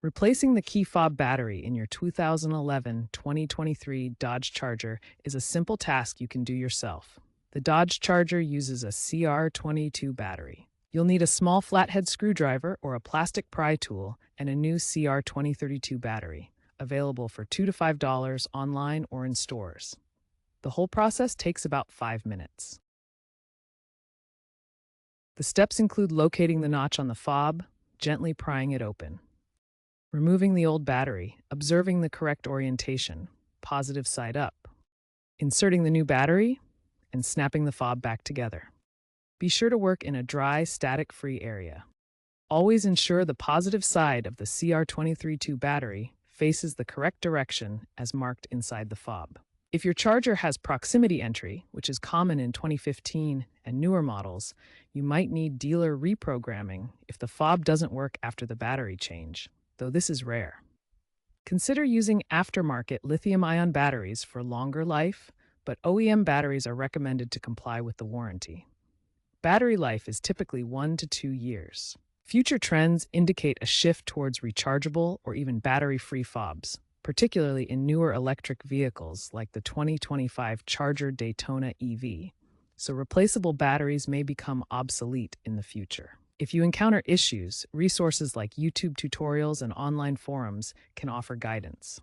Replacing the key fob battery in your 2011-2023 Dodge Charger is a simple task you can do yourself. The Dodge Charger uses a CR22 battery. You'll need a small flathead screwdriver or a plastic pry tool and a new CR2032 battery, available for $2 to $5 online or in stores. The whole process takes about 5 minutes. The steps include locating the notch on the fob, gently prying it open, removing the old battery, observing the correct orientation, positive side up, inserting the new battery, and snapping the fob back together. Be sure to work in a dry, static-free area. Always ensure the positive side of the CR2032 battery faces the correct direction as marked inside the fob. If your charger has proximity entry, which is common in 2015 and newer models, you might need dealer reprogramming if the fob doesn't work after the battery change, though this is rare. Consider using aftermarket lithium-ion batteries for longer life, but OEM batteries are recommended to comply with the warranty. Battery life is typically 1 to 2 years. Future trends indicate a shift towards rechargeable or even battery-free fobs, particularly in newer electric vehicles like the 2025 Charger Daytona EV, so replaceable batteries may become obsolete in the future. If you encounter issues, resources like YouTube tutorials and online forums can offer guidance.